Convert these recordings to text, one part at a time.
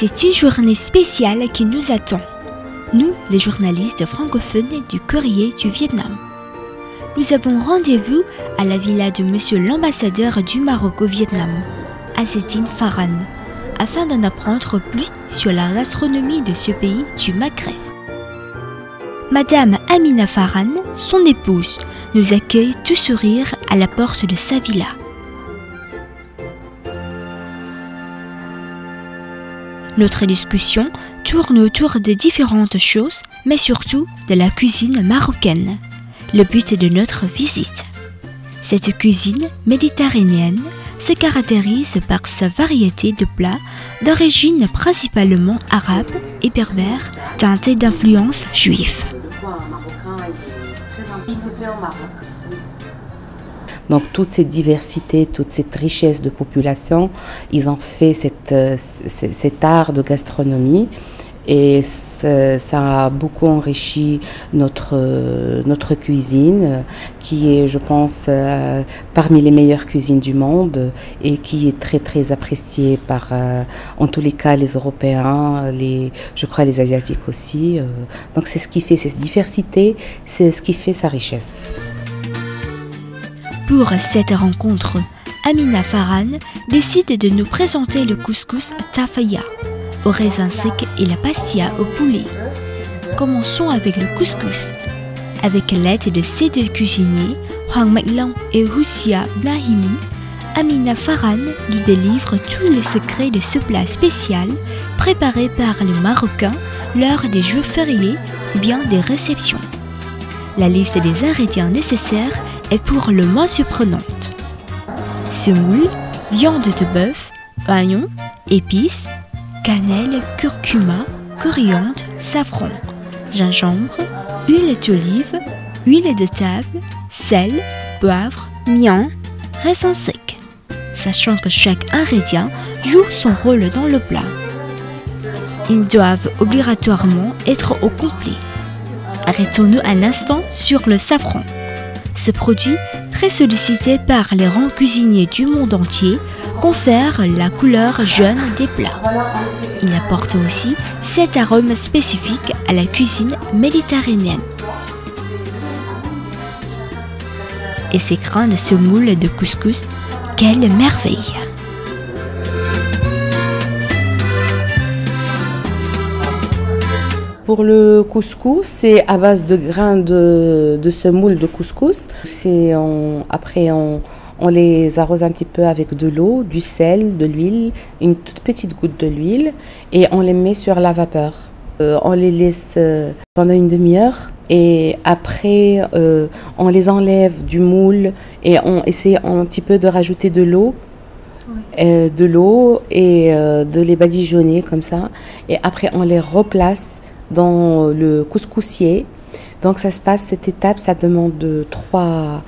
C'est une journée spéciale qui nous attend. Nous, les journalistes francophones du Courrier du Vietnam. Nous avons rendez-vous à la villa de Monsieur l'ambassadeur du Maroc au Vietnam, Azzedine Farhan, afin d'en apprendre plus sur la gastronomie de ce pays du Maghreb. Madame Amina Farhan, son épouse, nous accueille tout sourire à la porte de sa villa. Notre discussion tourne autour de différentes choses, mais surtout de la cuisine marocaine, le but de notre visite. Cette cuisine méditerranéenne se caractérise par sa variété de plats d'origine principalement arabe et berbère, teintée d'influences juives. Donc toute cette diversité, toute cette richesse de population, ils ont fait cet art de gastronomie et ça a beaucoup enrichi notre cuisine qui est, je pense, parmi les meilleures cuisines du monde et qui est très très appréciée par, en tous les cas, les Européens, je crois les Asiatiques aussi. Donc c'est ce qui fait cette diversité, c'est ce qui fait sa richesse. Pour cette rencontre, Amina Farhan décide de nous présenter le couscous tafaya, au raisin sec et la pastilla au poulet. Commençons avec le couscous. Avec l'aide de ses deux cuisiniers, Hoàng Mạnh Long et Hussia Brahimi, Amina Farhan nous délivre tous les secrets de ce plat spécial préparé par les Marocains lors des jours fériés ou bien des réceptions. La liste des ingrédients nécessaires est pour le moins surprenante. Semoule, viande de bœuf, oignons, épices, cannelle, curcuma, coriandre, safran, gingembre, huile d'olive, huile de table, sel, poivre, miel, raisin sec. Sachant que chaque ingrédient joue son rôle dans le plat. Ils doivent obligatoirement être au complet. Arrêtons-nous un instant sur le safran. Ce produit, très sollicité par les grands cuisiniers du monde entier, confère la couleur jaune des plats. Il apporte aussi cet arôme spécifique à la cuisine méditerranéenne. Et ces grains de semoule de couscous, quelle merveille! Pour le couscous, c'est à base de grains de semoule de couscous. Après, on les arrose un petit peu avec de l'eau, du sel, de l'huile, une toute petite goutte de l'huile et on les met sur la vapeur. On les laisse pendant une demi-heure et après, on les enlève du moule et on essaie un petit peu de rajouter de l'eau. Et de les badigeonner comme ça. Et après, on les replace dans le couscoussier. Donc ça se passe, cette étape, ça demande trois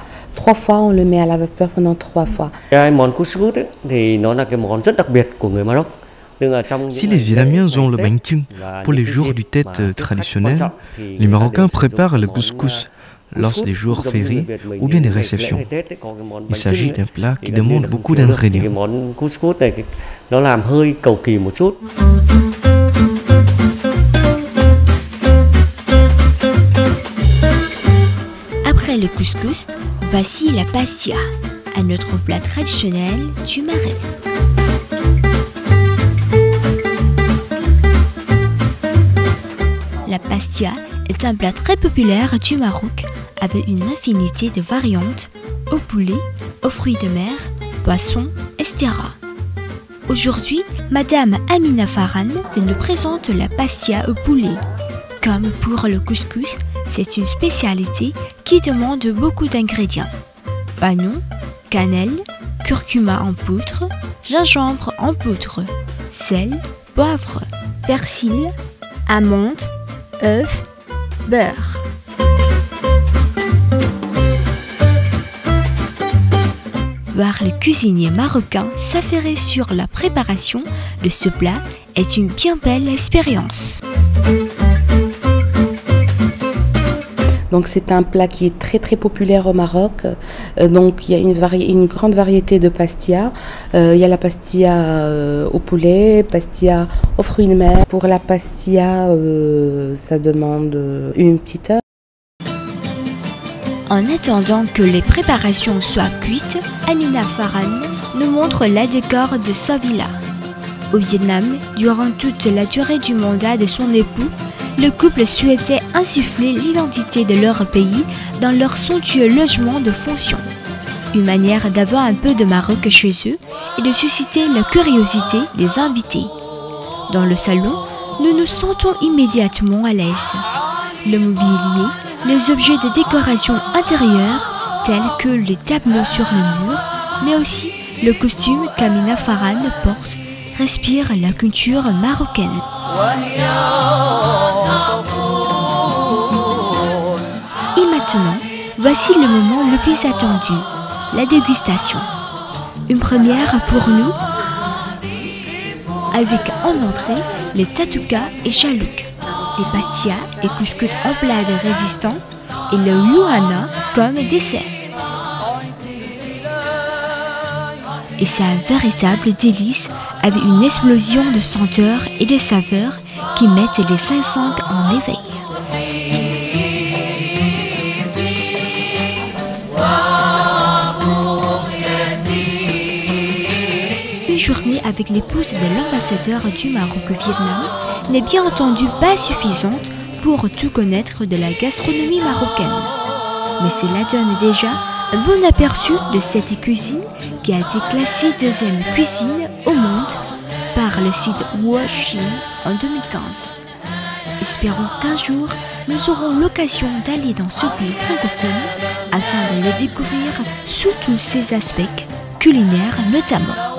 fois, on le met à la vapeur pendant 3 fois. Si les Vietnamiens ont le bánh chưng pour les jours du Tết traditionnels, les Marocains préparent le couscous lors des jours fériés ou bien des réceptions. Il s'agit d'un plat qui demande beaucoup d'ingrédients. Après le couscous, voici la pastilla, un autre plat traditionnel du Maghreb. La pastilla est un plat très populaire du Maroc avec une infinité de variantes au poulet, aux fruits de mer, poissons, etc. Aujourd'hui, Madame Amina Farhan nous présente la pastilla au poulet. Comme pour le couscous, c'est une spécialité qui demande beaucoup d'ingrédients. Oignons, cannelle, curcuma en poudre, gingembre en poudre, sel, poivre, persil, amandes, œufs, beurre. Voir les cuisiniers marocains s'affairer sur la préparation de ce plat est une bien belle expérience. Donc c'est un plat qui est très très populaire au Maroc. Donc il y a une grande variété de pastillas. Il y a la pastilla au poulet, pastilla aux fruits de mer. Pour la pastilla, ça demande une petite heure. En attendant que les préparations soient cuites, Amina Farhan nous montre la décor de sa villa. Au Vietnam, durant toute la durée du mandat de son époux, le couple souhaitait insuffler l'identité de leur pays dans leur somptueux logement de fonction. Une manière d'avoir un peu de Maroc chez eux et de susciter la curiosité des invités. Dans le salon, nous nous sentons immédiatement à l'aise. Le mobilier, les objets de décoration intérieure, tels que les tableaux sur le mur, mais aussi le costume qu'Amina Farhan porte, respire la culture marocaine. Et maintenant, voici le moment le plus attendu, la dégustation. Une première pour nous, avec en entrée les tatoukas et chalouk, les pastillas et couscous en plat de résistant et le louhana comme dessert. Et c'est un véritable délice avec une explosion de senteurs et de saveurs qui mettent les cinq sens en éveil. Une journée avec l'épouse de l'ambassadeur du Maroc au Vietnam n'est bien entendu pas suffisante pour tout connaître de la gastronomie marocaine. Mais cela donne déjà un bon aperçu de cette cuisine qui a été classée deuxième cuisine au monde par le site Washing en 2015. Espérons qu'un jour, nous aurons l'occasion d'aller dans ce pays francophone afin de le découvrir sous tous ses aspects, culinaires notamment.